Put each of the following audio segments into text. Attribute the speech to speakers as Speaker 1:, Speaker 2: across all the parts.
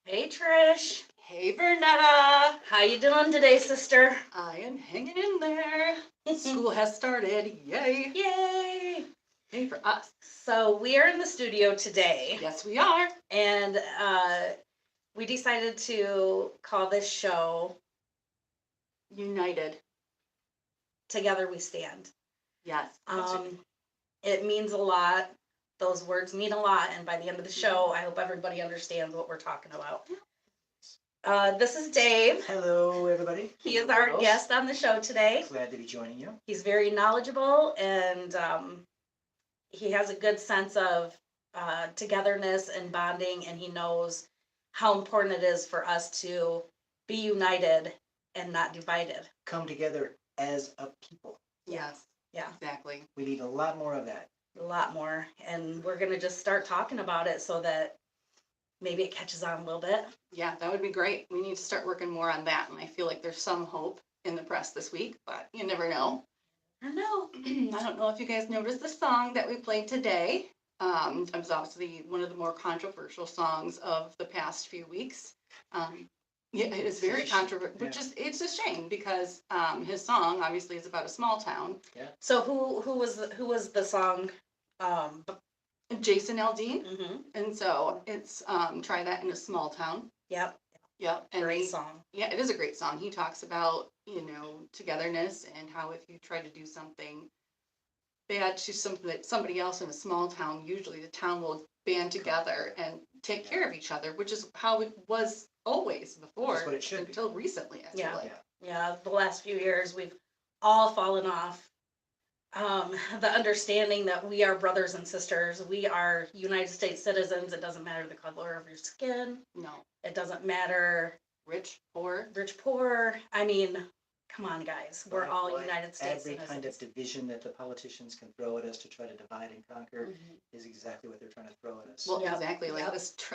Speaker 1: Hey Trish,
Speaker 2: Hey, Vernetta.
Speaker 1: how you doing today, sister?
Speaker 2: I am hanging in there. School has started. Yay.
Speaker 1: Yay!
Speaker 2: Yay for us.
Speaker 1: So we are in the studio today,
Speaker 2: Yes, we are.
Speaker 1: and we decided to call this show
Speaker 2: United.
Speaker 1: "Together We Stand."
Speaker 2: Yes.
Speaker 1: It means a lot. Those words mean a lot, and by the end of the show, I hope everybody understands what we're talking about. This is Dave.
Speaker 3: Hello, everybody.
Speaker 1: He is our guest on the show today.
Speaker 3: Glad to be joining you.
Speaker 1: He's very knowledgeable, and he has a good sense of togetherness and bonding, and he knows how important it is for us to be united and not divided.
Speaker 3: Come together as a people.
Speaker 2: Yes.
Speaker 1: Yeah.
Speaker 2: Exactly.
Speaker 3: We need a lot more of that.
Speaker 1: A lot more, and we're going to just start talking about it so that maybe it catches on a little bit.
Speaker 2: Yeah, that would be great. We need to start working more on that, and I feel like there's some hope in the press this week, but you never know.
Speaker 1: I know.
Speaker 2: I don't know if you guys noticed the song that we played today. It was obviously one of the more controversial songs of the past few weeks. Yeah, it is very controversial, which is, it's a shame because his song obviously is about a small town.
Speaker 3: Yeah.
Speaker 1: So who was the song?
Speaker 2: Jason Aldean.
Speaker 1: Mm-hmm.
Speaker 2: And so it's Try That in a Small Town.
Speaker 1: Yep.
Speaker 2: Yep. And
Speaker 1: Great song.
Speaker 2: Yeah, it is a great song. He talks about, togetherness and how if you try to do something bad to somebody else in a small town, usually the town will band together and take care of each other, which is how it was always before.
Speaker 3: That's what it should be.
Speaker 2: until recently, I feel like.
Speaker 1: Yeah, the last few years we've all fallen off the understanding that we are brothers and sisters. We are United States citizens. It doesn't matter the color of your skin.
Speaker 2: No.
Speaker 1: It doesn't matter
Speaker 2: Rich, poor.
Speaker 1: I mean, come on, guys. We're all United States
Speaker 3: Every
Speaker 1: citizens.
Speaker 3: kind of division that the politicians can throw at us to try to divide and conquer is exactly what they're trying to throw at us.
Speaker 2: Well, exactly. Like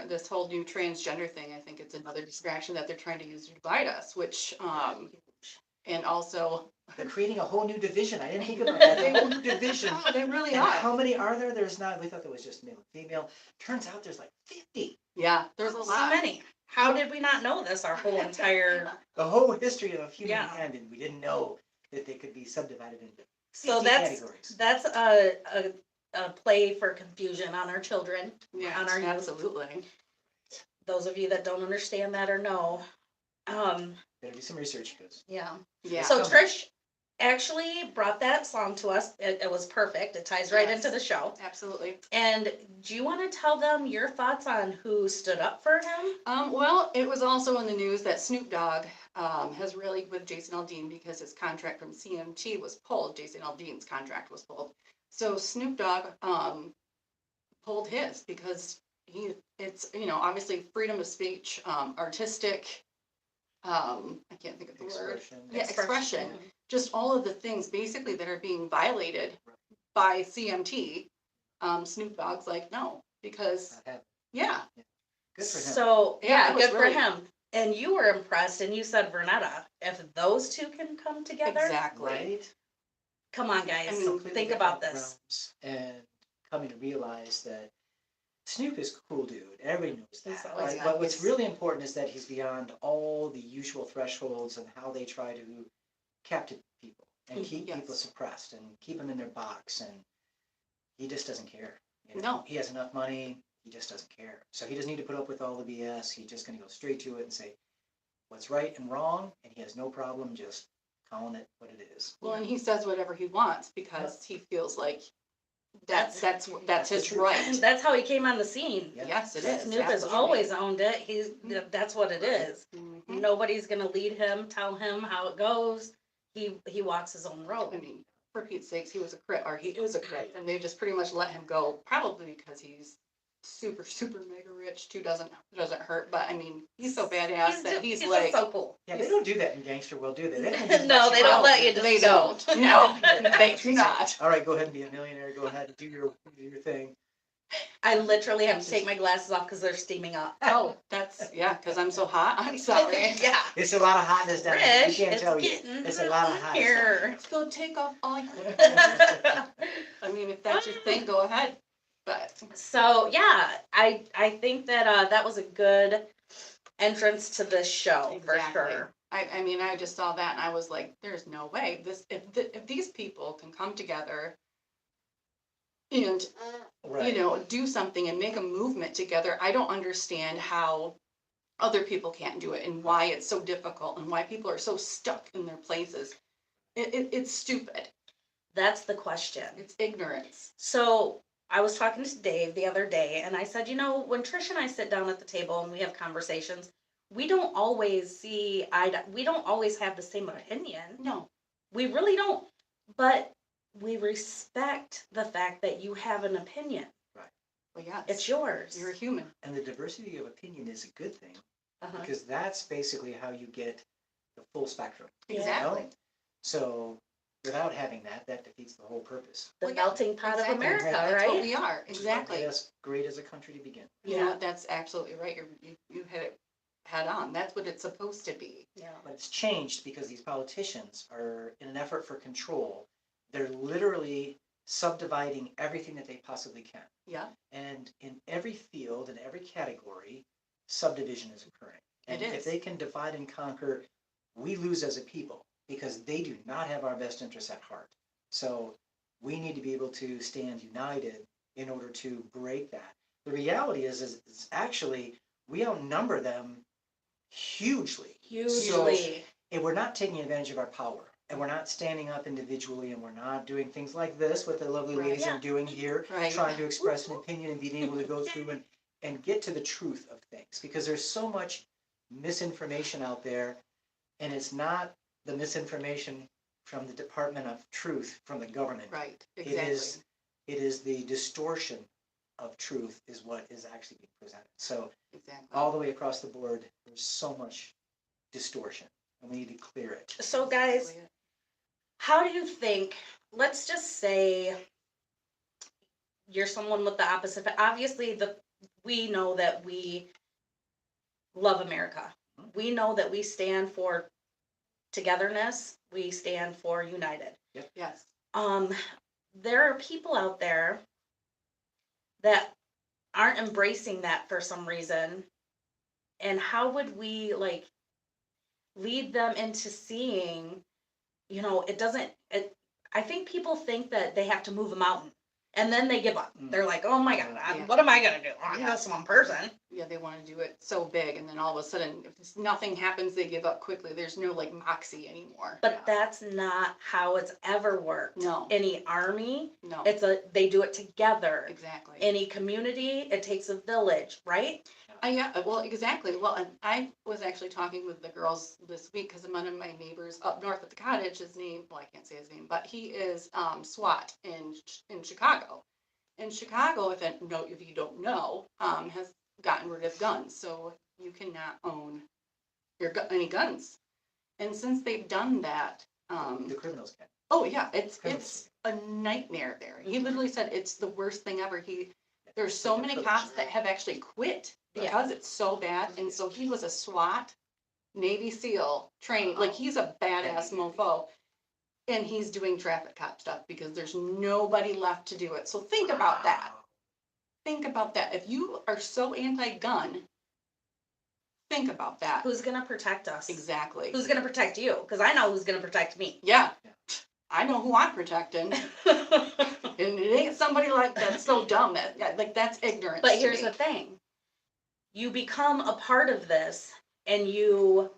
Speaker 2: this whole new transgender thing, I think it's another distraction that they're trying to use to divide us, which, and also.
Speaker 3: They're creating a whole new division. I didn't think about that. A whole new division.
Speaker 2: Oh, they really
Speaker 3: And
Speaker 2: are.
Speaker 3: how many are there? There's not. We thought there was just male and female. Turns out there's like 50.
Speaker 2: Yeah, there's a
Speaker 1: So
Speaker 2: lot.
Speaker 1: many. How did we not know this our whole entire...
Speaker 3: The whole history of humankind, and we didn't know that they could be subdivided into 50 categories.
Speaker 1: That's a play for confusion on our children.
Speaker 2: Yeah,
Speaker 1: on our youth.
Speaker 2: absolutely.
Speaker 1: Those of you that don't understand that or know.
Speaker 3: Better do some research, guys.
Speaker 1: Yeah.
Speaker 2: Yeah.
Speaker 1: So Trish actually brought that song to us. It was perfect. It ties right into the show.
Speaker 2: Absolutely.
Speaker 1: And do you want to tell them your thoughts on who stood up for him?
Speaker 2: Well, it was also in the news that Snoop Dogg has really with Jason Aldean because his contract from CMT was pulled. Jason Aldean's contract was pulled. So Snoop Dogg pulled his because it's obviously freedom of speech, artistic. I can't think of the word. Yeah, expression. Just all of the things basically that are being violated by CMT. Snoop Dogg's like, no, because yeah.
Speaker 3: Good for him.
Speaker 1: So yeah, good
Speaker 2: really...
Speaker 1: for him. And you were impressed, and you said Vernetta. If those two can come together,
Speaker 2: exactly.
Speaker 3: Right?
Speaker 1: Come on, guys. Think about this.
Speaker 3: And coming to realize that Snoop is a cool dude. Everybody knows that.
Speaker 1: Right?
Speaker 3: But what's really important is that he's beyond all the usual thresholds and how they try to captivate people and keep people suppressed and keep them in their box. And he just doesn't care.
Speaker 2: No.
Speaker 3: He has enough money. He just doesn't care. So he doesn't need to put up with all the BS. He's just going to go straight to it and say what's right and wrong. And he has no problem just calling it what it is.
Speaker 2: Well, and he says whatever he wants because he feels like that's his right.
Speaker 1: That's how he came on the scene.
Speaker 3: Yeah.
Speaker 2: Yes, it is.
Speaker 1: Snoop has always owned it. That's what it is.
Speaker 2: Mm-hmm.
Speaker 1: Nobody's gonna lead him, tell him how it goes. He walks his own road.
Speaker 2: I mean, for Pete's sakes, he was a crit, or he is a crit, and they just pretty much let him go, probably because he's super, super mega rich too, doesn't hurt, but I mean, he's so badass that he's like,
Speaker 1: just so cool.
Speaker 3: Yeah, they don't do that in gangster world, do they? They don't just
Speaker 1: No,
Speaker 3: let
Speaker 1: they
Speaker 3: you
Speaker 1: don't
Speaker 3: out.
Speaker 1: let you just
Speaker 2: they
Speaker 1: go.
Speaker 2: don't, no, they do not.
Speaker 3: All right, go ahead and be a millionaire. Go ahead and do your thing.
Speaker 1: I literally have to take my glasses off because they're steaming up.
Speaker 2: Oh, that's, yeah, because I'm so hot, I'm sorry.
Speaker 1: Yeah.
Speaker 3: It's a lot of hotness down here.
Speaker 1: Trish,
Speaker 3: You can't
Speaker 1: it's
Speaker 3: tell you.
Speaker 1: getting
Speaker 3: It's a lot of hotness
Speaker 1: here.
Speaker 3: down
Speaker 2: Let's go take off all your,
Speaker 1: So
Speaker 2: I mean, if that's your thing, go ahead, but.
Speaker 1: yeah, I think that that was a good entrance to this show for
Speaker 2: Exactly.
Speaker 1: sure.
Speaker 2: I mean, I just saw that and I was like, there's no way if these people can come together and,
Speaker 3: Right.
Speaker 2: do something and make a movement together, I don't understand how other people can't do it and why it's so difficult and why people are so stuck in their places. It's stupid.
Speaker 1: That's the question.
Speaker 2: It's ignorance.
Speaker 1: So I was talking to Dave the other day and I said, when Trish and I sit down at the table and we have conversations, we don't always we don't always have the same opinion.
Speaker 2: No.
Speaker 1: We really don't. But we respect the fact that you have an opinion.
Speaker 3: Right.
Speaker 2: Well, yeah.
Speaker 1: It's yours.
Speaker 2: You're a human.
Speaker 3: And the diversity of opinion is a good thing
Speaker 1: Uh-huh.
Speaker 3: because that's basically how you get the full spectrum.
Speaker 2: Exactly.
Speaker 3: You know? So without having that defeats the whole purpose.
Speaker 1: The
Speaker 2: Well, yeah,
Speaker 1: melting pot
Speaker 2: exactly.
Speaker 1: of America,
Speaker 2: That's
Speaker 1: right?
Speaker 2: what we are. Exactly.
Speaker 3: Made us great as a country to begin.
Speaker 2: You know, that's absolutely right. You hit it head on. That's what it's supposed to be.
Speaker 1: Yeah.
Speaker 3: But it's changed because these politicians are, in an effort for control, they're literally subdividing everything that they possibly can.
Speaker 2: Yeah.
Speaker 3: And in every field, in every category, subdivision is occurring. And
Speaker 2: It is.
Speaker 3: if they can divide and conquer, we lose as a people because they do not have our best interests at heart. So we need to be able to stand united in order to break that. The reality is actually we outnumber them hugely.
Speaker 1: Hugely.
Speaker 3: And we're not taking advantage of our power. And we're not standing up individually and we're not doing things like this, what the lovely
Speaker 2: Right.
Speaker 3: ladies
Speaker 1: Yeah.
Speaker 3: are doing here,
Speaker 2: Right.
Speaker 3: trying to express an opinion and being able to go through and get to the truth of things. Because there's so much misinformation out there, and it's not the misinformation from the Department of Truth, from the government.
Speaker 2: Right. Exactly.
Speaker 3: It is the distortion of truth is what is actually being presented. So
Speaker 2: Exactly.
Speaker 3: all the way across the board, there's so much distortion, and we need to clear it.
Speaker 1: So guys, how do you think, let's just say you're someone with the opposite, obviously we know that we love America. We know that we stand for togetherness. We stand for united.
Speaker 2: Yes.
Speaker 1: There are people out there that aren't embracing that for some reason. And how would we lead them into seeing, I think people think that they have to move a mountain and then they give up. They're like, oh my God,
Speaker 2: Yeah.
Speaker 1: what am I going to do? I'm just one person.
Speaker 2: Yeah, they want to do it so big, and then all of a sudden, if nothing happens, they give up quickly. There's no moxie anymore.
Speaker 1: But that's not how it's ever worked.
Speaker 2: No.
Speaker 1: Any army,
Speaker 2: No.
Speaker 1: they do it together.
Speaker 2: Exactly.
Speaker 1: Any community, it takes a village, right?
Speaker 2: Yeah, well, exactly. Well, and I was actually talking with the girls this week because one of my neighbors up north at the cottage, his name, well, I can't say his name, but he is SWAT in Chicago. In Chicago, if you don't know, has gotten rid of guns, so you cannot own any guns. And since they've done that,
Speaker 3: The criminals can.
Speaker 2: oh yeah, it's a nightmare there. He literally said it's the worst thing ever. There's so many cops that have actually quit because it's so bad. And so he was a SWAT, Navy SEAL trained, he's a badass mofo. And he's doing traffic cop stuff because there's nobody left to do it. So think about that. Think about that. If you are so anti-gun, think about that.
Speaker 1: Who's going to protect us?
Speaker 2: Exactly.
Speaker 1: Who's going to protect you? Because I know who's going to protect me.
Speaker 2: Yeah. I know who I'm protecting. And it ain't somebody that's so dumb that's ignorance.
Speaker 1: But here's the thing. You become a part of this and you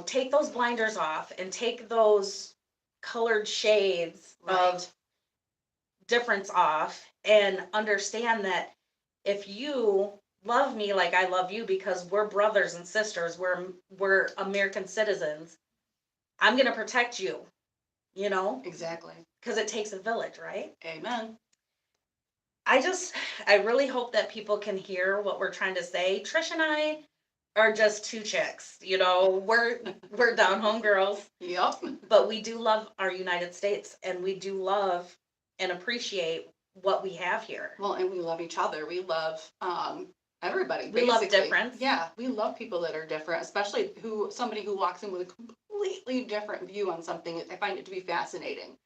Speaker 1: take those blinders off and take those colored shades of difference off and understand that if you love me like I love you because we're brothers and sisters, we're American citizens, I'm going to protect you. you know,
Speaker 2: Exactly.
Speaker 1: because it takes a village, right?
Speaker 2: Amen.
Speaker 1: I really hope that people can hear what we're trying to say. Trish and I are just two chicks, you know, we're down home girls,
Speaker 2: Yep.
Speaker 1: but we do love our United States, and we do love and appreciate what we have here.
Speaker 2: Well, and we love each other. We love everybody.
Speaker 1: We love
Speaker 2: basically.
Speaker 1: difference.
Speaker 2: Yeah, we love people that are different, especially somebody who walks in with a completely different view on something. I find it to be fascinating.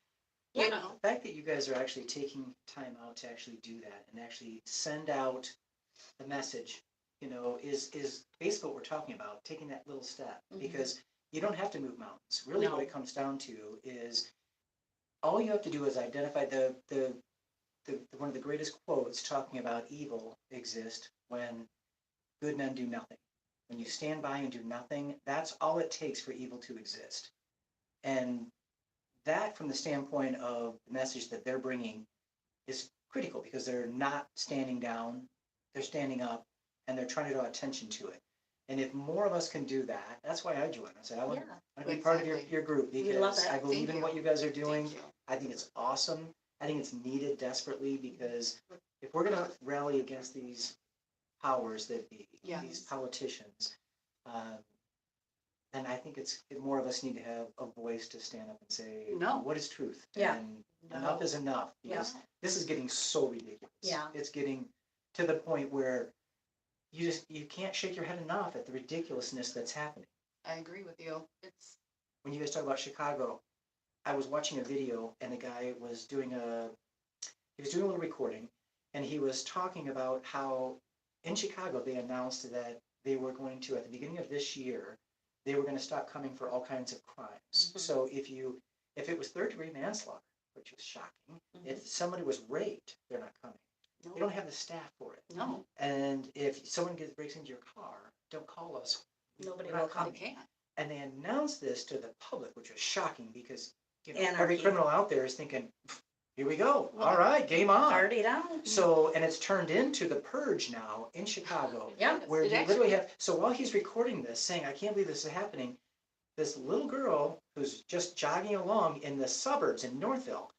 Speaker 1: Yeah.
Speaker 2: You know,
Speaker 3: The fact that you guys are actually taking time out to actually do that and actually send out the message, is basically what we're talking about, taking that little step.
Speaker 1: Mhm.
Speaker 3: Because you don't have to move mountains. Really,
Speaker 1: No.
Speaker 3: what it comes down to is all you have to do is identify the one of the greatest quotes talking about evil exist when good men do nothing. When you stand by and do nothing, that's all it takes for evil to exist. And that, from the standpoint of the message that they're bringing, is critical because they're not standing down, they're standing up, and they're trying to draw attention to it. And if more of us can do that, that's why I joined. I said, I want to be part of your group
Speaker 1: We love
Speaker 3: because
Speaker 1: it.
Speaker 3: I believe
Speaker 2: Thank
Speaker 3: in
Speaker 2: you.
Speaker 3: what you guys are doing.
Speaker 2: Thank you.
Speaker 3: I think it's awesome. I think it's needed desperately because if we're going to rally against these powers that be,
Speaker 2: Yes.
Speaker 3: these politicians, then I think it's more of us need to have a voice to stand up and say,
Speaker 2: No.
Speaker 3: what is truth?
Speaker 1: Yeah.
Speaker 3: And
Speaker 2: No.
Speaker 3: enough is enough because this is getting so ridiculous.
Speaker 1: Yeah.
Speaker 3: It's getting to the point where you can't shake your head enough at the ridiculousness that's happening.
Speaker 2: I agree with you. It's
Speaker 3: When you guys talk about Chicago, I was watching a video and the guy was doing a little recording, and he was talking about how in Chicago they announced that they were going to, at the beginning of this year, they were going to stop coming for all kinds of crimes.
Speaker 1: Mhm.
Speaker 3: So if it was third-degree manslaughter, which was shocking,
Speaker 1: Mhm.
Speaker 3: if somebody was raped, they're not coming.
Speaker 2: no.
Speaker 3: They don't have the staff for it.
Speaker 2: No.
Speaker 3: And if someone breaks into your car, don't call us.
Speaker 1: Nobody
Speaker 3: We're not
Speaker 1: will come.
Speaker 2: They
Speaker 3: coming.
Speaker 2: can't.
Speaker 3: And they announced this to the public, which was shocking because every
Speaker 1: Anarchy.
Speaker 3: criminal out there is thinking, here we go.
Speaker 2: Well,
Speaker 3: All right, game on.
Speaker 1: Party down.
Speaker 3: So, and it's turned into the purge now in Chicago,
Speaker 1: Yeah.
Speaker 3: where
Speaker 2: It
Speaker 3: you
Speaker 2: actually-
Speaker 3: literally have, so while he's recording this, saying, I can't believe this is happening, this little girl who's just jogging along in the suburbs in Northville,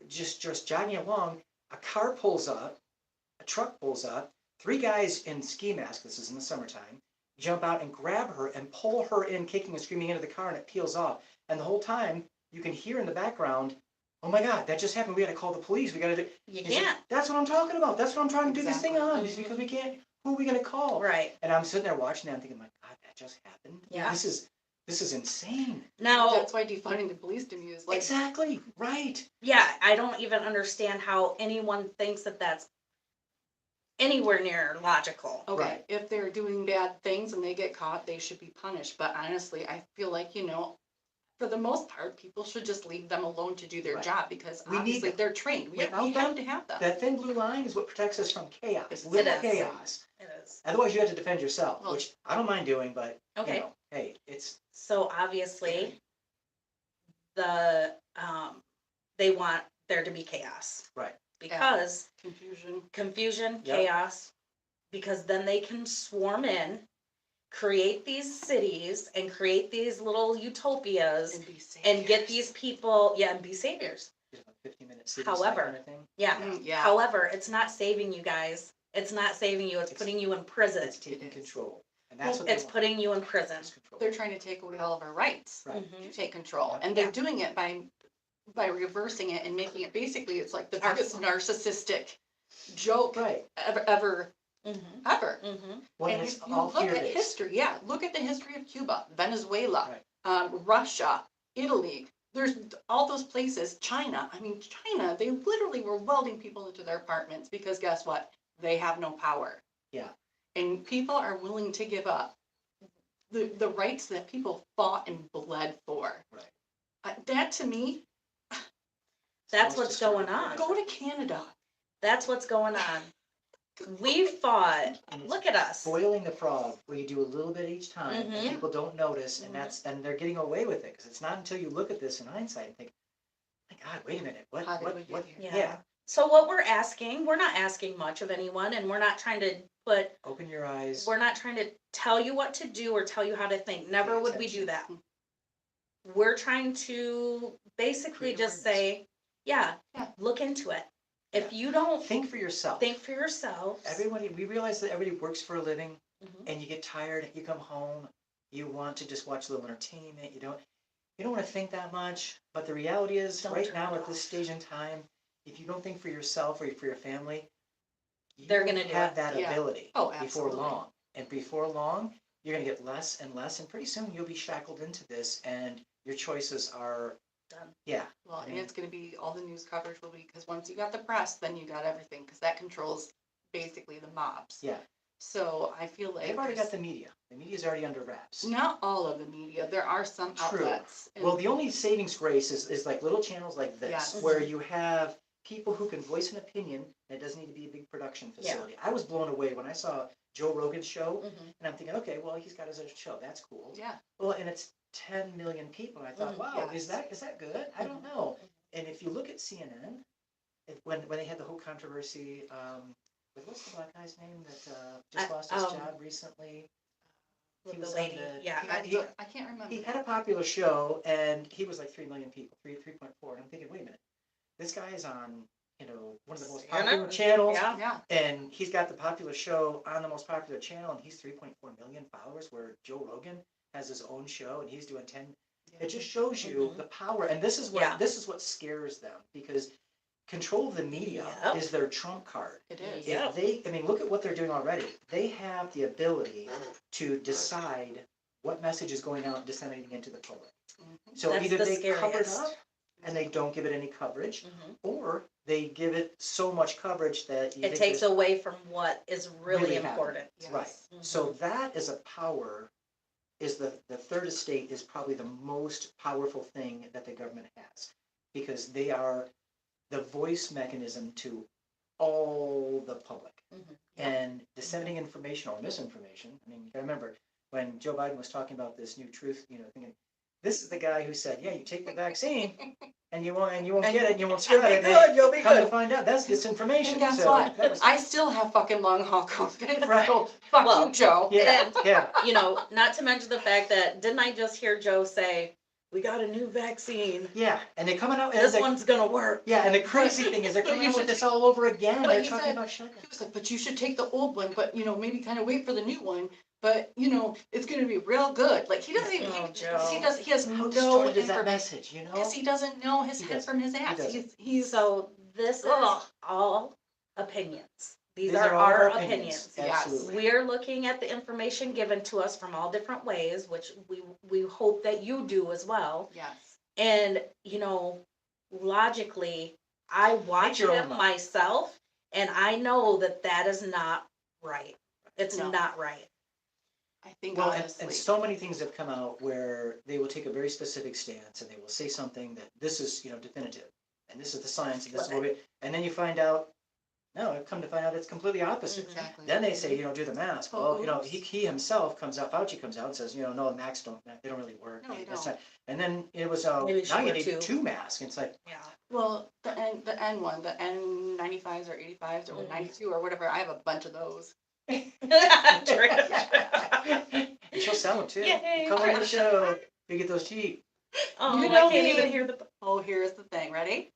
Speaker 3: just jogging along, a car pulls up, a truck pulls up, 3 guys in ski masks, this is in the summertime, jump out and grab her and pull her in, kicking and screaming into the car, and it peels off. And the whole time, you can hear in the background, oh my God, that just happened, we gotta call the police, we gotta do.
Speaker 1: You
Speaker 3: He said,
Speaker 1: can't.
Speaker 3: that's what I'm talking about, that's what I'm trying to do this thing
Speaker 2: Exactly.
Speaker 3: on, is because we can't, who are we gonna call?
Speaker 1: Right.
Speaker 3: And I'm sitting there watching that and thinking, my God, that just happened?
Speaker 1: Yeah.
Speaker 3: This is insane.
Speaker 1: Now,
Speaker 2: That's why defunding the police to me is like,
Speaker 3: Exactly, right.
Speaker 1: yeah, I don't even understand how anyone thinks that that's anywhere near logical.
Speaker 2: okay,
Speaker 3: Right.
Speaker 2: if they're doing bad things and they get caught, they should be punished. But honestly, I feel like, for the most part, people should just leave them alone to do their
Speaker 3: Right.
Speaker 2: job because
Speaker 3: We need
Speaker 2: obviously
Speaker 3: them.
Speaker 2: they're trained. We
Speaker 3: Without
Speaker 2: have
Speaker 3: them,
Speaker 2: to have them.
Speaker 3: That thin blue line is what protects us from chaos,
Speaker 2: It
Speaker 3: little
Speaker 1: is.
Speaker 3: chaos.
Speaker 1: It is.
Speaker 3: Otherwise, you have to defend yourself,
Speaker 2: Well-
Speaker 3: which I don't mind doing, but
Speaker 1: Okay.
Speaker 3: hey, it's
Speaker 1: So obviously, the they want there to be chaos
Speaker 3: right.
Speaker 1: because
Speaker 2: Confusion.
Speaker 1: confusion,
Speaker 3: Yep.
Speaker 1: chaos, because then they can swarm in, create these cities and create these little utopias
Speaker 2: And be safe.
Speaker 1: and get these people, yeah, and be saviors.
Speaker 3: Just a 15-minute city
Speaker 1: However-
Speaker 3: kind of thing.
Speaker 1: Yeah.
Speaker 2: Yeah.
Speaker 1: However, it's not saving you guys. It's not saving you. It's putting you in prison.
Speaker 3: It's taking
Speaker 2: It is.
Speaker 3: control, and that's what they
Speaker 1: It's
Speaker 3: want.
Speaker 1: putting you in prison.
Speaker 3: It's control.
Speaker 2: They're trying to take away all of our rights.
Speaker 3: Right.
Speaker 1: Mhm.
Speaker 2: To take control.
Speaker 3: Yeah.
Speaker 2: And they're
Speaker 1: Yeah.
Speaker 2: doing it by reversing it and making it basically it's like the
Speaker 1: Our
Speaker 2: biggest
Speaker 1: fault.
Speaker 2: narcissistic joke
Speaker 3: Right.
Speaker 2: ever.
Speaker 1: Mhm.
Speaker 2: And
Speaker 3: Well,
Speaker 2: if
Speaker 3: it's
Speaker 2: you
Speaker 3: all
Speaker 2: look at
Speaker 3: fear-based.
Speaker 2: history, look at the history of Cuba, Venezuela,
Speaker 3: Right.
Speaker 2: Russia, Italy. There's all those places, China. I mean, China, they literally were welding people into their apartments because guess what? They have no power.
Speaker 3: Yeah.
Speaker 2: And people are willing to give up the rights that people fought and bled for.
Speaker 3: Right.
Speaker 2: That to me,
Speaker 1: That's
Speaker 3: Most
Speaker 1: what's going
Speaker 3: disturbing
Speaker 1: on.
Speaker 3: thing.
Speaker 2: go to Canada.
Speaker 1: That's what's going on. We fought.
Speaker 3: And it's
Speaker 1: Look at us.
Speaker 3: boiling the frog, where you do a little bit each time,
Speaker 1: Mhm.
Speaker 3: and people don't notice, and
Speaker 1: Mhm.
Speaker 3: and they're getting away with it because it's not until you look at this in hindsight and think, my God, wait a minute, what,
Speaker 2: How did
Speaker 3: what,
Speaker 2: we get
Speaker 3: what?
Speaker 2: here?
Speaker 1: Yeah. So what we're asking, we're not asking much of anyone, and we're not trying to put.
Speaker 3: Open your eyes.
Speaker 1: We're not trying to tell you what to do or tell you how to think. Never
Speaker 3: Pay
Speaker 1: would we do that.
Speaker 3: attention.
Speaker 1: we're trying to basically
Speaker 3: Create
Speaker 1: just
Speaker 3: awareness.
Speaker 1: say, yeah,
Speaker 2: Yeah.
Speaker 1: look into it. If you don't
Speaker 3: Think for yourself.
Speaker 1: think for yourselves.
Speaker 3: Everybody, we realize that everybody works for a living,
Speaker 1: Mhm.
Speaker 3: and you get tired, you come home, you want to just watch a little entertainment, you don't want to think that much, but the reality is,
Speaker 1: Don't
Speaker 3: right
Speaker 1: turn
Speaker 3: now
Speaker 1: it
Speaker 3: at this
Speaker 1: off.
Speaker 3: stage in time, if you don't think for yourself or for your family, you
Speaker 1: They're gonna do
Speaker 3: have
Speaker 1: it.
Speaker 3: that
Speaker 2: Yeah.
Speaker 3: ability
Speaker 2: Oh,
Speaker 3: before
Speaker 2: absolutely.
Speaker 3: long. And before long, you're gonna get less and less, and pretty soon you'll be shackled into this, and your choices are
Speaker 1: Done.
Speaker 3: yeah.
Speaker 2: Well,
Speaker 3: I
Speaker 2: and
Speaker 3: mean,
Speaker 2: it's gonna be, all the news coverage will be, because once you got the press, then you got everything, because that controls basically the mobs.
Speaker 3: yeah.
Speaker 2: So I feel like
Speaker 3: They've already got
Speaker 2: there's
Speaker 3: the media. The media's already under wraps.
Speaker 2: not all of the media, there are some
Speaker 3: True.
Speaker 2: outlets. and-
Speaker 3: Well, the only savings grace is like little channels like this,
Speaker 2: Yes.
Speaker 3: where you have people who can voice an opinion, and it doesn't need to be a big production
Speaker 1: Yeah.
Speaker 3: facility. I was blown away when I saw Joe Rogan's show,
Speaker 1: Mhm.
Speaker 3: and I'm thinking, okay, well, he's got his own show. That's cool.
Speaker 2: Yeah,
Speaker 3: Well, and it's 10 million people. And I thought,
Speaker 1: Mhm.
Speaker 3: wow,
Speaker 2: Yes.
Speaker 3: is that good? I don't know. And if you look at CNN, when they had the whole controversy, what's the black guy's name that just lost his job recently?
Speaker 1: With
Speaker 3: He
Speaker 1: the
Speaker 3: was
Speaker 1: lady,
Speaker 3: on the,
Speaker 1: yeah.
Speaker 2: I can't remember.
Speaker 3: he had a popular show, and he was like 3 million people, 3.4. And I'm thinking, wait a minute, this guy is on, one of the most popular channels,
Speaker 1: Yeah.
Speaker 2: Yeah,
Speaker 3: and he's got the popular show on the most popular channel, and he's 3.4 million followers, where Joe Rogan has his own show, and he's doing 10. It just shows you
Speaker 1: Mhm.
Speaker 3: the power, and this is what
Speaker 1: Yeah.
Speaker 3: scares them, because control of the media
Speaker 1: Yep.
Speaker 3: is their trump card.
Speaker 2: it is.
Speaker 1: Yeah.
Speaker 3: If they, look at what they're doing already. They have the ability to decide what message is going out and disseminating into the public.
Speaker 2: Mhm.
Speaker 3: So
Speaker 1: That's
Speaker 3: either
Speaker 1: the
Speaker 3: they cover it
Speaker 1: scariest.
Speaker 3: up and they don't give it any coverage,
Speaker 1: Mhm.
Speaker 3: or they give it so much coverage that you
Speaker 1: It
Speaker 3: think
Speaker 1: takes
Speaker 3: there's-
Speaker 1: away from what is really
Speaker 3: Really happening.
Speaker 1: important.
Speaker 2: Yes.
Speaker 3: Right. So that is a power, is the third estate is probably the most powerful thing that the government has, because they are the voice mechanism to all the public.
Speaker 1: Mhm.
Speaker 3: And disseminating information or misinformation. I mean, you gotta remember, when Joe Biden was talking about this new truth, thinking, this is the guy who said, yeah, you take the vaccine and you won't get it, and you won't spread it.
Speaker 1: good, you'll be
Speaker 3: Come to
Speaker 1: good.
Speaker 3: find out, that's disinformation.
Speaker 2: And guess
Speaker 3: So
Speaker 2: what?
Speaker 3: that was-
Speaker 2: I still have fucking long haul COVID.
Speaker 3: Right.
Speaker 2: So fuck
Speaker 1: Well,
Speaker 2: you, Joe.
Speaker 3: Yeah,
Speaker 1: And,
Speaker 3: yeah.
Speaker 1: not to mention the fact that, didn't I just hear Joe say, we got a new vaccine.
Speaker 3: Yeah, and they're coming out.
Speaker 1: This one's gonna work.
Speaker 3: Yeah, and the crazy thing is they're coming out with this all over again.
Speaker 2: But
Speaker 3: They're
Speaker 2: he
Speaker 3: talking
Speaker 2: said-
Speaker 3: about shutdown.
Speaker 2: He was like, but you should take the old one, but maybe kind of wait for the new one. But it's gonna be real good. Like he doesn't even.
Speaker 1: Oh,
Speaker 2: he
Speaker 1: Joe.
Speaker 2: has
Speaker 3: How
Speaker 2: no
Speaker 3: distorted is that
Speaker 2: information.
Speaker 3: message,
Speaker 2: Yes, he doesn't know his
Speaker 3: He
Speaker 2: head
Speaker 3: doesn't.
Speaker 2: from his ass.
Speaker 3: doesn't.
Speaker 2: He's
Speaker 1: So this is
Speaker 2: Ugh.
Speaker 1: all opinions. These
Speaker 3: These
Speaker 1: are
Speaker 3: all of
Speaker 1: our opinions.
Speaker 2: Yes.
Speaker 3: Absolutely.
Speaker 1: We are looking at the information given to us from all different ways, which we hope that you do as well.
Speaker 2: yes.
Speaker 1: And, logically, I watch
Speaker 3: your own
Speaker 1: it
Speaker 3: mind.
Speaker 1: myself, and I know that that is not right. It's
Speaker 2: No.
Speaker 1: not right.
Speaker 2: I think
Speaker 3: Well,
Speaker 2: honestly.
Speaker 3: and so many things have come out where they will take a very specific stance, and they will say something that this is, definitive, and this is the science, and this is what we, and then you find out, no, I've come to find out it's completely opposite.
Speaker 2: Exactly.
Speaker 3: Then they say, do the mask.
Speaker 2: Oh,
Speaker 3: Well,
Speaker 2: oops.
Speaker 3: he himself comes out, Fauci comes out and says, no, the masks they don't really work.
Speaker 2: No, they
Speaker 3: That's
Speaker 2: don't.
Speaker 3: not- And then it was,
Speaker 1: Maybe we should
Speaker 3: now you
Speaker 1: wear
Speaker 3: need
Speaker 1: two.
Speaker 3: 2 masks. And it's like,
Speaker 1: Yeah.
Speaker 2: Well, the N one, the N95s or 85s or
Speaker 1: Mhm.
Speaker 2: 92 or whatever. I have a bunch of those.
Speaker 1: Trish.
Speaker 3: and she'll sell them too.
Speaker 1: Yay.
Speaker 3: Come on the show. You get those cheap.
Speaker 1: Oh,
Speaker 2: You
Speaker 1: I
Speaker 2: know
Speaker 1: can't
Speaker 2: me.
Speaker 1: even hear the.
Speaker 2: Oh, here's the thing. Ready?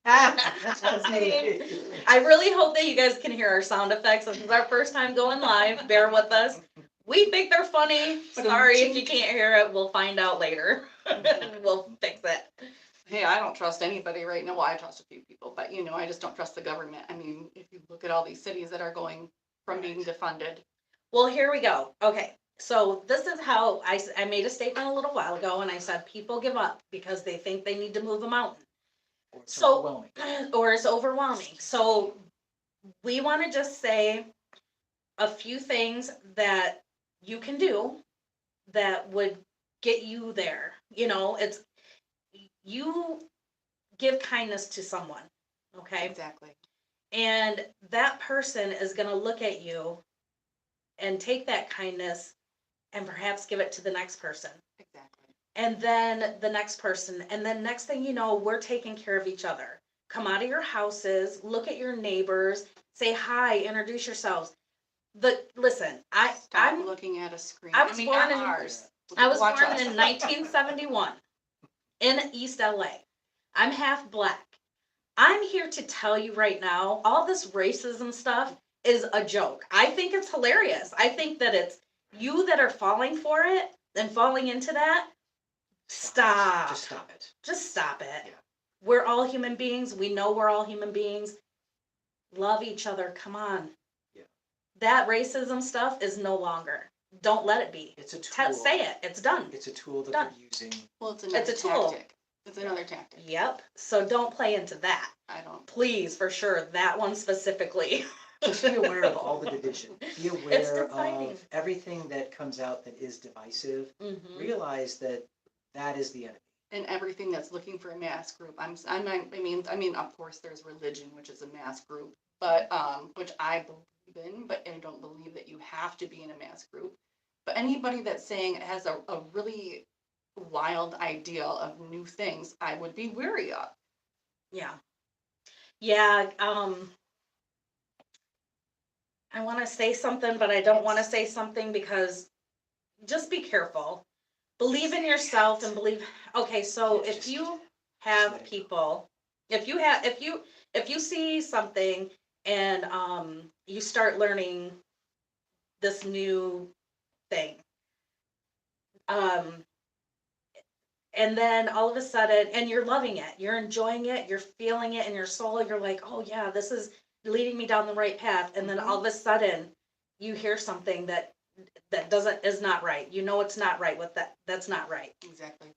Speaker 3: That's me.
Speaker 1: I really hope that you guys can hear our sound effects. This is our first time going live. Bear with us. We think they're funny. Sorry if you can't hear it. We'll find out later. We'll fix it.
Speaker 2: Hey, I don't trust anybody right now. Well, I trust a few people, but I just don't trust the government. I mean, if you look at all these cities that are going from being defunded.
Speaker 1: Well, here we go. Okay. So this is how I made a statement a little while ago, and I said people give up because they think they need to move a mountain.
Speaker 3: Or it's
Speaker 1: So-
Speaker 3: overwhelming.
Speaker 1: Or it's overwhelming. So we want to just say a few things that you can do that would get you there. It's you give kindness to someone, okay?
Speaker 2: Exactly.
Speaker 1: And that person is going to look at you and take that kindness and perhaps give it to the next person.
Speaker 2: Exactly.
Speaker 1: And then the next person, and then next thing you know, we're taking care of each other. Come out of your houses, look at your neighbors, say hi, introduce yourselves. Listen,
Speaker 2: Stop looking at a screen.
Speaker 1: I was born
Speaker 2: at
Speaker 1: in-
Speaker 2: ours.
Speaker 1: I was
Speaker 2: Watch
Speaker 1: born
Speaker 2: us.
Speaker 1: in 1971. in East LA. I'm half black. I'm here to tell you right now, all this racism stuff is a joke. I think it's hilarious. I think that it's you that are falling for it and falling into that. Stop.
Speaker 3: Just stop it.
Speaker 1: Just stop it.
Speaker 3: Yeah.
Speaker 1: We're all human beings. We know we're all human beings. Love each other. Come on.
Speaker 3: Yeah.
Speaker 1: That racism stuff is no longer. Don't let it be.
Speaker 3: It's a tool.
Speaker 1: Say it. It's done.
Speaker 3: It's a tool that
Speaker 1: Done.
Speaker 3: they're using.
Speaker 2: Well, it's another
Speaker 1: a tool.
Speaker 2: tactic. It's another tactic.
Speaker 1: Yep. So don't play into that.
Speaker 2: I don't.
Speaker 1: Please, for sure. That one specifically.
Speaker 3: Just be aware of all the division. Be aware
Speaker 1: dividing.
Speaker 3: of everything that comes out that is divisive.
Speaker 1: Mm-hmm.
Speaker 3: Realize that that is the enemy.
Speaker 2: And everything that's looking for a mass group. I mean, of course, there's religion, which is a mass group, but which I believe in, but I don't believe that you have to be in a mass group. But anybody that's saying it has a really wild idea of new things, I would be wary of.
Speaker 1: Yeah. Yeah. I want to say something, but I don't want to say something because just be careful. Believe in yourself and believe. Okay, so if you have people, if you see something and you start learning this new thing, and then all of a sudden, and you're loving it, you're enjoying it, you're feeling it in your soul, you're like, oh yeah, this is leading me down the right path, and then all of a sudden you hear something that is not right. You know it's not right with that. That's not right.
Speaker 2: Exactly.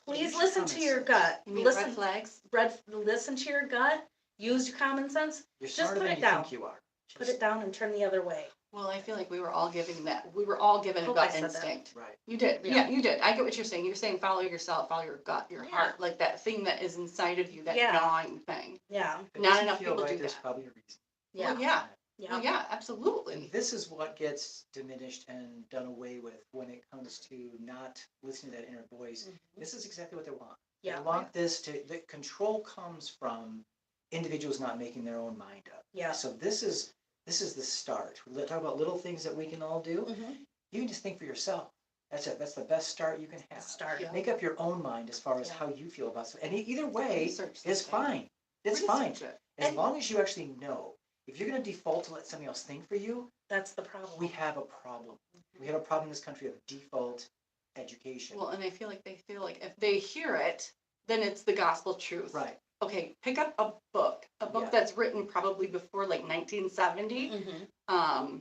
Speaker 1: Please listen to your gut.
Speaker 2: You mean
Speaker 1: Listen,
Speaker 2: red flags?
Speaker 1: listen to your gut. Use your common sense.
Speaker 3: You're
Speaker 1: Just
Speaker 3: smarter
Speaker 1: put
Speaker 3: than
Speaker 1: it
Speaker 3: you
Speaker 1: down.
Speaker 3: think you are.
Speaker 1: Put it down and turn the other way.
Speaker 2: Well, I feel like we were all given that. We were all given a
Speaker 1: Hope
Speaker 2: gut
Speaker 1: I said that.
Speaker 2: instinct.
Speaker 3: Right.
Speaker 2: You did.
Speaker 1: Yeah.
Speaker 2: Yeah, you did. I get what you're saying. You're saying follow yourself, follow your gut, your
Speaker 1: Yeah.
Speaker 2: heart, like that thing that is inside of you, that
Speaker 1: Yeah.
Speaker 2: gnawing thing.
Speaker 1: Yeah.
Speaker 3: If it
Speaker 2: Not
Speaker 3: doesn't
Speaker 2: enough
Speaker 3: feel
Speaker 2: people
Speaker 3: right,
Speaker 2: do
Speaker 3: there's
Speaker 2: that.
Speaker 3: probably a reason.
Speaker 1: Yeah.
Speaker 2: Well, yeah.
Speaker 1: Yeah.
Speaker 2: Well, yeah, absolutely.
Speaker 3: And this is what gets diminished and done away with when it comes to not listening to that inner voice.
Speaker 1: Mhm.
Speaker 3: This is exactly what they want.
Speaker 1: Yeah.
Speaker 3: They want this to, the control comes from individuals not making their own mind up.
Speaker 1: Yeah.
Speaker 3: So this is the start. We talk about little things that we can all do.
Speaker 1: Mm-hmm.
Speaker 3: You can just think for yourself. That's it. That's the best start you can have.
Speaker 1: Start.
Speaker 2: Yeah.
Speaker 3: Make up your own mind as far as
Speaker 1: Yeah.
Speaker 3: how you feel about it. And either way
Speaker 2: Research
Speaker 3: is
Speaker 2: something.
Speaker 3: fine. It's fine.
Speaker 2: Research it.
Speaker 3: As
Speaker 1: And-
Speaker 3: long as you actually know. If you're going to default to let somebody else think for you,
Speaker 1: That's the problem.
Speaker 3: we have a problem. We have a problem in this country of default education.
Speaker 2: Well, and they feel like if they hear it, then it's the gospel truth.
Speaker 3: Right.
Speaker 2: Okay, pick up a book
Speaker 3: Yeah.
Speaker 2: that's written probably before like 1970,
Speaker 1: Mm-hmm.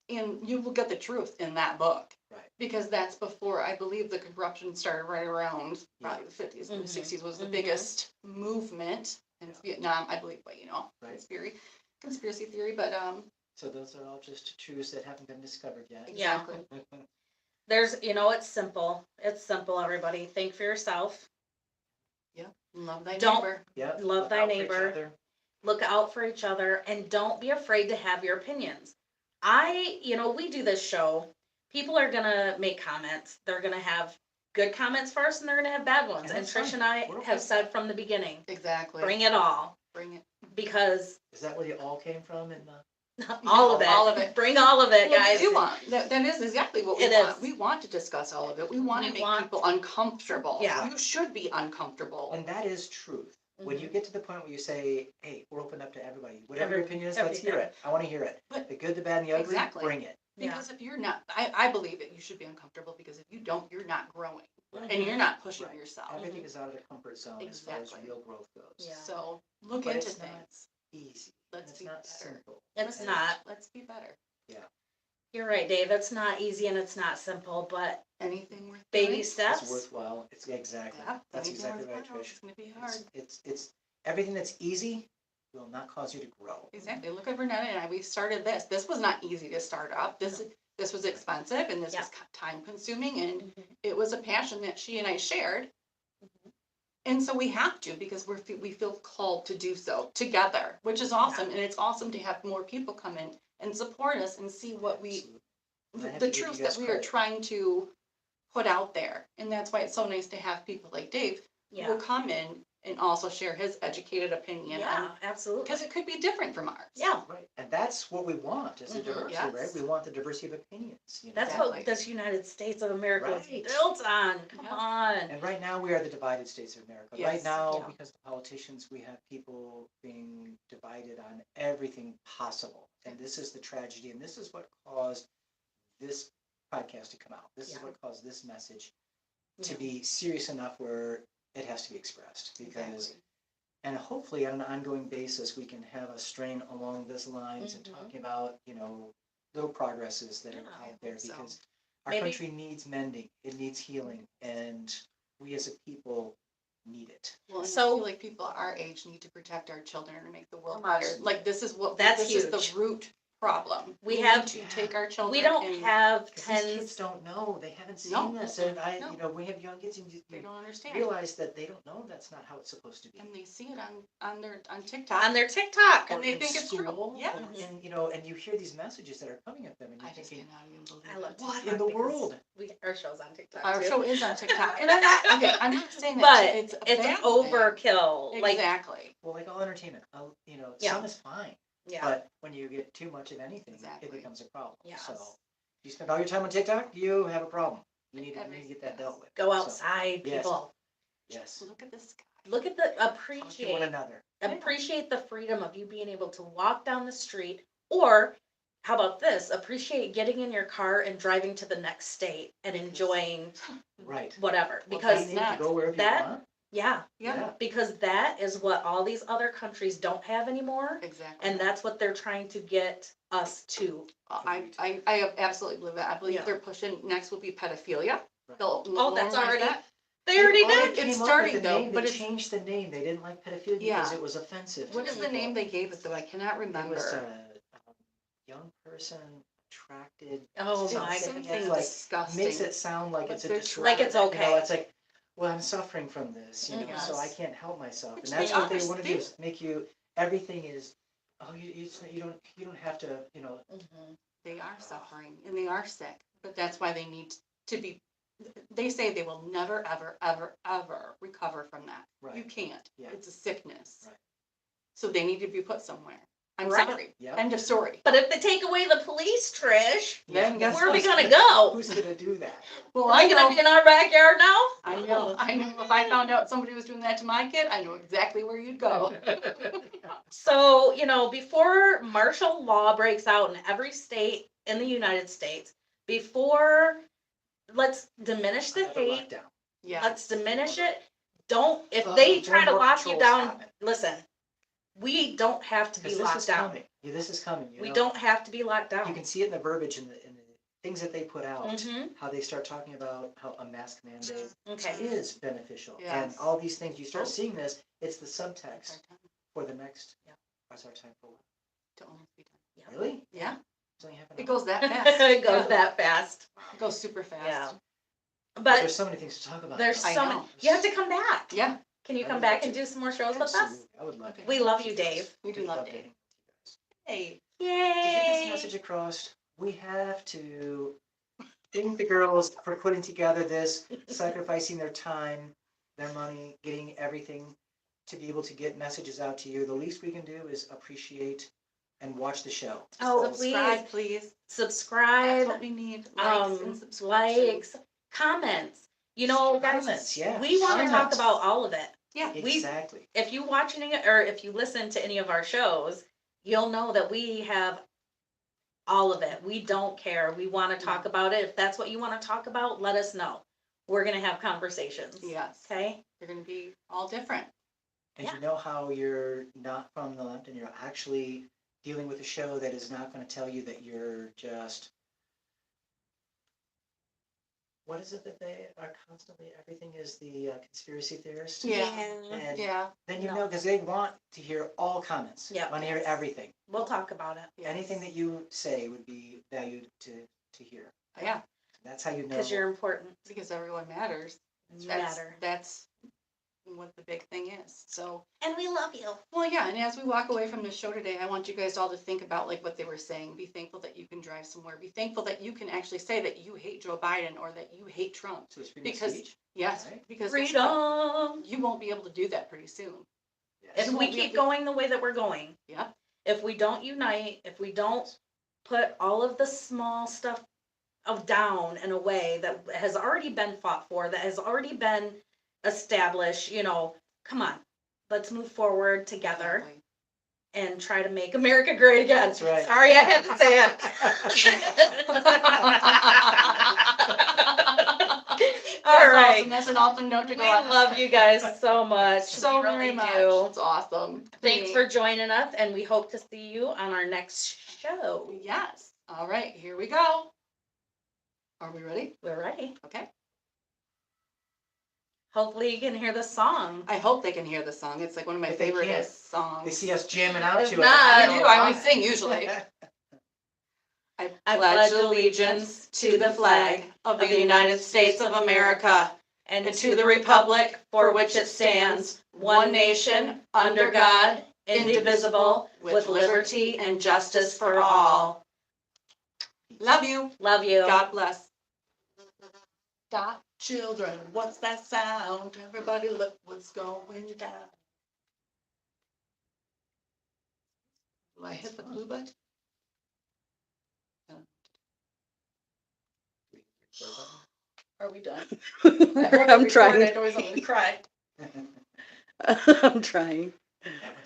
Speaker 2: and you will get the truth in that book.
Speaker 3: Right.
Speaker 2: Because that's before, I believe the corruption started right around probably the 50s and
Speaker 1: Mhm.
Speaker 2: 60s was the
Speaker 1: Mhm.
Speaker 2: biggest movement in
Speaker 3: Yeah.
Speaker 2: Vietnam, I believe, but
Speaker 3: Right.
Speaker 2: conspiracy theory, but
Speaker 3: So those are all just truths that haven't been discovered yet.
Speaker 1: Yeah.
Speaker 2: exactly.
Speaker 1: There's, it's simple. It's simple, everybody. Think for yourself.
Speaker 2: Love thy
Speaker 1: Don't-
Speaker 2: neighbor.
Speaker 3: Yeah.
Speaker 1: Love
Speaker 3: look
Speaker 1: thy
Speaker 3: out for each
Speaker 1: neighbor.
Speaker 3: other.
Speaker 1: Look out for each other, and don't be afraid to have your opinions. We do this show. People are gonna make comments. They're gonna have good comments first, and they're gonna have bad ones.
Speaker 3: And
Speaker 1: And
Speaker 3: that's
Speaker 1: Trish
Speaker 3: fine.
Speaker 1: and I
Speaker 3: We're okay
Speaker 1: have
Speaker 3: with
Speaker 1: said from the beginning,
Speaker 2: Exactly.
Speaker 1: bring it all,
Speaker 2: Bring it.
Speaker 1: because
Speaker 3: Is that where you all came from? In the...
Speaker 1: all of it.
Speaker 2: All of it.
Speaker 1: Bring all of it,
Speaker 2: Well,
Speaker 1: guys.
Speaker 2: we do want, that is exactly what we
Speaker 1: It
Speaker 2: want.
Speaker 1: is.
Speaker 2: We want to discuss all of it. We want to
Speaker 1: We
Speaker 2: make
Speaker 1: want-
Speaker 2: people uncomfortable.
Speaker 1: Yeah.
Speaker 2: You should be uncomfortable.
Speaker 3: And that is truth. When you
Speaker 1: Mhm.
Speaker 3: get to the point where you say, hey, we're open up to everybody. Whatever your
Speaker 1: Every-
Speaker 3: opinion is, let's hear
Speaker 1: everything.
Speaker 3: it. I want to hear it.
Speaker 2: But-
Speaker 3: The good, the bad, and the ugly,
Speaker 2: Exactly.
Speaker 3: bring it.
Speaker 1: Yeah.
Speaker 2: Because if you're not, I believe that you should be uncomfortable, because if you don't, you're not growing and
Speaker 1: Mhm.
Speaker 2: you're not pushing
Speaker 3: Right.
Speaker 2: yourself.
Speaker 3: Everything is out of the comfort zone as far as
Speaker 2: Exactly.
Speaker 3: real growth goes.
Speaker 1: Yeah.
Speaker 2: So look
Speaker 3: But
Speaker 2: into
Speaker 3: it's not
Speaker 2: things.
Speaker 3: easy.
Speaker 2: Let's
Speaker 3: It's
Speaker 2: be
Speaker 3: not
Speaker 2: better.
Speaker 3: simple.
Speaker 1: It's
Speaker 3: And
Speaker 1: not.
Speaker 2: Let's be better.
Speaker 1: You're right, Dave. It's not easy and it's not simple, but
Speaker 2: Anything worth
Speaker 1: baby
Speaker 2: doing?
Speaker 1: steps.
Speaker 3: It's worthwhile. It's exactly.
Speaker 2: Yeah,
Speaker 3: That's
Speaker 2: anything
Speaker 3: exactly right,
Speaker 2: worthwhile.
Speaker 3: Trish.
Speaker 2: It's gonna be hard.
Speaker 3: It's everything that's easy will not cause you to grow.
Speaker 2: Exactly. Look at Vernetta and I. We started this. This was not easy to start up. This was expensive, and this
Speaker 1: Yeah.
Speaker 2: was time consuming, and
Speaker 1: Mhm.
Speaker 2: it was a passion that she and I shared.
Speaker 1: Mhm.
Speaker 2: And so we have to, because we feel called to do so together, which is awesome. And it's awesome to have more people come in and support us and see what
Speaker 3: Absolutely. And I have
Speaker 2: the
Speaker 3: to give
Speaker 2: truth
Speaker 3: you guys
Speaker 2: that we are
Speaker 3: credit.
Speaker 2: trying to put out there. And that's why it's so nice to have people like Dave who
Speaker 1: Yeah.
Speaker 2: will come in and also share his educated opinion.
Speaker 1: Yeah, absolutely.
Speaker 2: Because it could be different from ours.
Speaker 1: Yeah,
Speaker 3: Right, and that's what we want, is the
Speaker 1: Mhm.
Speaker 3: diversity, right?
Speaker 2: Yes.
Speaker 3: We want the diversity of opinions, you know?
Speaker 1: that's
Speaker 2: Exactly.
Speaker 1: what this United States of America was
Speaker 3: Right.
Speaker 1: built on. Come
Speaker 2: Yeah.
Speaker 1: on.
Speaker 3: And right now, we are the divided states of America.
Speaker 2: Yes.
Speaker 3: Right now,
Speaker 1: Yeah.
Speaker 3: because the politicians, we have people being divided on everything possible. And this is the tragedy, and this is what caused this podcast to come out. This is
Speaker 1: Yeah.
Speaker 3: what caused this message to
Speaker 1: Yeah.
Speaker 3: be serious enough where it has to be expressed. Because,
Speaker 2: Exactly.
Speaker 3: and hopefully on an ongoing basis, we can have a strain along these lines and
Speaker 1: Mhm.
Speaker 3: talking about, little progresses that are
Speaker 1: Yeah, I
Speaker 3: out there,
Speaker 2: hope so.
Speaker 3: because our
Speaker 1: Maybe-
Speaker 3: country needs mending, it needs healing, and we as a people need it.
Speaker 2: Well, and I
Speaker 1: So-
Speaker 2: feel like people our age need to protect our children and make the world
Speaker 1: Come on.
Speaker 2: better. Like, this is
Speaker 1: That's
Speaker 2: this is
Speaker 1: huge.
Speaker 2: the root problem.
Speaker 1: We
Speaker 2: need
Speaker 1: have-
Speaker 2: to take our children.
Speaker 1: We don't
Speaker 2: and
Speaker 1: have
Speaker 3: 'Cause these kids
Speaker 1: tens.
Speaker 3: don't know, they haven't seen
Speaker 2: No,
Speaker 3: this, and
Speaker 2: no.
Speaker 3: we have young kids, and
Speaker 2: They
Speaker 3: you
Speaker 2: don't understand.
Speaker 3: realize that they don't know that's not how it's supposed to be.
Speaker 2: And they see it on TikTok.
Speaker 1: On their TikTok.
Speaker 2: And they
Speaker 3: in
Speaker 2: think it's true.
Speaker 3: school,
Speaker 2: Yeah.
Speaker 3: and and you hear these messages that are coming at them, and
Speaker 2: I
Speaker 3: you're
Speaker 2: just
Speaker 3: thinking,
Speaker 2: cannot even believe
Speaker 1: I love
Speaker 2: it.
Speaker 3: what
Speaker 1: TikTok
Speaker 3: in the
Speaker 1: because
Speaker 3: world?
Speaker 1: Our show's on TikTok
Speaker 2: Our
Speaker 1: too.
Speaker 2: show is on TikTok, and I'm not saying that
Speaker 1: But
Speaker 2: it's a
Speaker 1: it's
Speaker 2: bad thing.
Speaker 1: overkill. Like,
Speaker 2: Exactly.
Speaker 3: Well, like all entertainment,
Speaker 1: Yeah.
Speaker 3: some is fine,
Speaker 1: yeah.
Speaker 3: but when you get too much of anything,
Speaker 2: Exactly.
Speaker 3: it becomes a problem.
Speaker 1: Yes.
Speaker 3: So, if you spend all your time on TikTok, you have a problem. You need to
Speaker 2: Everything
Speaker 3: get that dealt with.
Speaker 1: Go
Speaker 3: So,
Speaker 1: outside,
Speaker 3: yes.
Speaker 1: people.
Speaker 3: Yes.
Speaker 2: Look at this guy.
Speaker 1: Look at the
Speaker 3: Talk to one
Speaker 1: appreciate
Speaker 3: another.
Speaker 1: appreciate the freedom of you being able to walk down the street, or how about this? Appreciate getting in your car and driving to the next state and enjoying
Speaker 3: Right.
Speaker 1: whatever.
Speaker 3: Well,
Speaker 1: Because
Speaker 3: being able to go wherever
Speaker 1: that-
Speaker 3: you want.
Speaker 1: yeah,
Speaker 2: Yeah,
Speaker 1: because that is what all these other countries don't have anymore.
Speaker 2: exactly.
Speaker 1: And that's what they're trying to get us to.
Speaker 2: I absolutely believe that. I believe
Speaker 1: Yeah.
Speaker 2: they're pushing, next will be pedophilia.
Speaker 3: Right.
Speaker 2: They'll
Speaker 1: Oh, that's
Speaker 2: normalize
Speaker 1: already-
Speaker 2: that.
Speaker 1: They already
Speaker 3: Well,
Speaker 1: did.
Speaker 3: they came
Speaker 2: It's
Speaker 3: up with
Speaker 2: starting
Speaker 3: the
Speaker 2: though,
Speaker 3: name,
Speaker 2: but
Speaker 3: they
Speaker 2: it's-
Speaker 3: changed the name. They didn't like pedophilia because
Speaker 2: Yeah.
Speaker 3: it was offensive.
Speaker 2: What
Speaker 3: to
Speaker 2: is the
Speaker 3: people.
Speaker 2: name they gave it though? I cannot
Speaker 3: It was
Speaker 2: remember.
Speaker 3: a young person attracted.
Speaker 1: Oh
Speaker 3: to
Speaker 1: my
Speaker 3: something.
Speaker 2: Something
Speaker 3: It's like
Speaker 2: disgusting.
Speaker 3: makes it sound like
Speaker 2: But
Speaker 3: it's a
Speaker 2: they're
Speaker 3: disorder.
Speaker 1: Like it's okay.
Speaker 3: It's like, well, I'm suffering from this, so I
Speaker 2: Yes.
Speaker 3: can't help myself.
Speaker 2: Which
Speaker 3: And that's
Speaker 2: they
Speaker 3: what they want to do,
Speaker 2: understand.
Speaker 3: is make you, everything is, oh, you don't have to,
Speaker 1: Mhm.
Speaker 2: They are suffering and they are sick, but that's why they need to be, they say they will never, ever, ever, ever recover from that. You
Speaker 3: right,
Speaker 2: can't.
Speaker 3: Yeah.
Speaker 2: It's a sickness.
Speaker 3: Right.
Speaker 2: So they need to be put somewhere. I'm
Speaker 1: Right.
Speaker 2: sorry.
Speaker 3: yeah.
Speaker 2: End of story.
Speaker 1: But if they take away the police, Trish,
Speaker 2: Then guess
Speaker 1: where are we
Speaker 2: what?
Speaker 1: gonna go?
Speaker 3: Who's gonna do that?
Speaker 2: Well,
Speaker 1: Are you gonna be in our backyard now?
Speaker 2: I know. If I found out somebody was doing that to my kid, I know exactly where you'd go.
Speaker 1: So, before martial law breaks out in every state in the United States, let's diminish the
Speaker 3: Another
Speaker 1: hate,
Speaker 3: lockdown.
Speaker 2: Yeah.
Speaker 1: let's diminish it. If
Speaker 3: Uh,
Speaker 1: they try to
Speaker 3: more
Speaker 1: lock you
Speaker 3: controls
Speaker 1: down,
Speaker 3: happen.
Speaker 1: listen, we don't have to be
Speaker 3: Because this
Speaker 1: locked
Speaker 3: is
Speaker 1: down.
Speaker 3: coming. Yeah, this is coming.
Speaker 1: We don't have to be locked
Speaker 3: You
Speaker 1: down.
Speaker 3: can see it in the verbiage and the things that they put out.
Speaker 1: Mhm.
Speaker 3: How they start talking about how a mask mandate
Speaker 1: Okay.
Speaker 3: is beneficial, and
Speaker 2: Yes.
Speaker 3: all these things. You start
Speaker 2: Oh.
Speaker 3: seeing this. It's the
Speaker 2: That's our
Speaker 3: subtext
Speaker 2: time
Speaker 3: for the next.
Speaker 1: Yeah.
Speaker 3: What's our time for?
Speaker 2: to almost be done.
Speaker 1: Yeah.
Speaker 3: Really?
Speaker 2: Yeah,
Speaker 3: It's only half an
Speaker 2: it
Speaker 3: hour?
Speaker 2: goes that fast.
Speaker 1: It goes
Speaker 2: Yeah.
Speaker 1: that fast.
Speaker 2: It goes super fast.
Speaker 1: Yeah.
Speaker 3: But
Speaker 1: But
Speaker 3: there's so many things to talk about.
Speaker 1: there's
Speaker 2: I
Speaker 1: so
Speaker 2: know.
Speaker 1: many. You have to come back.
Speaker 2: Yeah,
Speaker 1: Can you
Speaker 3: I
Speaker 1: come
Speaker 3: would
Speaker 1: back
Speaker 3: love
Speaker 1: and
Speaker 3: to.
Speaker 1: do some more shows with us?
Speaker 3: Absolutely. I would love to.
Speaker 1: We love you, Dave.
Speaker 2: we do
Speaker 3: We'd
Speaker 2: love
Speaker 3: to
Speaker 2: Dave.
Speaker 3: hang with
Speaker 2: Hey,
Speaker 3: you guys. To get this
Speaker 1: Yay!
Speaker 3: message across, we have to thank the girls for putting together this, sacrificing their time, their money, getting everything to be able to get messages out to you. The least we can do is appreciate and watch the show.
Speaker 1: Oh,
Speaker 2: subscribe, please. That's
Speaker 1: Subscribe,
Speaker 2: what we need. Likes and subscriptions.
Speaker 1: likes, comments. Guys,
Speaker 3: Comments, yeah.
Speaker 1: we want to talk
Speaker 3: Comments.
Speaker 1: about all of it.
Speaker 2: Yeah.
Speaker 3: Exactly.
Speaker 1: If you watching it or if you listen to any of our shows, you'll know that we have all of it. We don't care. We want to talk about it. If that's what you want to talk about, let us know. We're gonna have conversations.
Speaker 2: Yes.
Speaker 1: Okay.
Speaker 2: They're gonna be all different.
Speaker 3: And
Speaker 1: Yeah.
Speaker 3: you know how you're not from the left and you're actually dealing with a show that is not going to tell you that you're just. What is it that they are constantly? Everything is the conspiracy theorist.
Speaker 2: Yeah.
Speaker 3: And
Speaker 2: Yeah.
Speaker 3: then you
Speaker 1: No.
Speaker 3: know, because they want to hear all comments.
Speaker 1: Yeah.
Speaker 3: Want to hear everything.
Speaker 1: We'll talk about it.
Speaker 2: Yes.
Speaker 3: Anything that you say would be valued to hear.
Speaker 2: Yeah,
Speaker 3: That's how you know.
Speaker 1: Because you're important.
Speaker 2: because everyone matters.
Speaker 1: You matter.
Speaker 2: That's what the big thing is. So,
Speaker 1: And we love you.
Speaker 2: well, yeah, and as we walk away from the show today, I want you guys all to think about like what they were saying. Be thankful that you can drive somewhere. Be thankful that you can actually say that you hate Joe Biden or that you hate Trump.
Speaker 3: So it's freedom of
Speaker 2: Because,
Speaker 3: speech.
Speaker 2: yes,
Speaker 3: Right.
Speaker 2: because
Speaker 1: Freedom.
Speaker 2: you won't be able to do that pretty soon.
Speaker 3: Yes.
Speaker 1: If we keep going the way that we're going,
Speaker 2: Yeah.
Speaker 1: if we don't unite, if we don't put all of the small stuff down in a way that has already been fought for, that has already been established, come on, let's move forward together
Speaker 2: Exactly.
Speaker 1: and try to make America great again.
Speaker 3: That's right.
Speaker 1: Sorry, I had to say it. All
Speaker 2: That's
Speaker 1: right.
Speaker 2: awesome. That's an awesome note to
Speaker 1: We
Speaker 2: go on.
Speaker 1: love you guys so much.
Speaker 2: So
Speaker 1: We really
Speaker 2: very much.
Speaker 1: do.
Speaker 2: It's awesome.
Speaker 1: Thanks for joining us, and we hope to see you on our next show.
Speaker 2: Yes. All right, here we go. Are we ready?
Speaker 1: We're ready.
Speaker 2: Okay.
Speaker 1: Hopefully you can hear the song.
Speaker 2: I hope they can hear the song. It's like one of my
Speaker 3: If they
Speaker 2: favorite
Speaker 3: can't,
Speaker 2: songs.
Speaker 3: They see us jamming out
Speaker 1: If
Speaker 3: to
Speaker 1: not,
Speaker 2: I
Speaker 3: it.
Speaker 2: do. I only sing usually. I pledge allegiance to the flag of the United States of America and to the republic for which it stands, one nation, under God, indivisible, with liberty and justice for all. Love you.
Speaker 1: Love you.
Speaker 2: God bless. Stop, children. What's that sound? Everybody look what's going down. Do I hit the blue button? Are we done?
Speaker 1: I'm trying.
Speaker 2: I always want to cry.
Speaker 1: I'm trying.
Speaker 3: That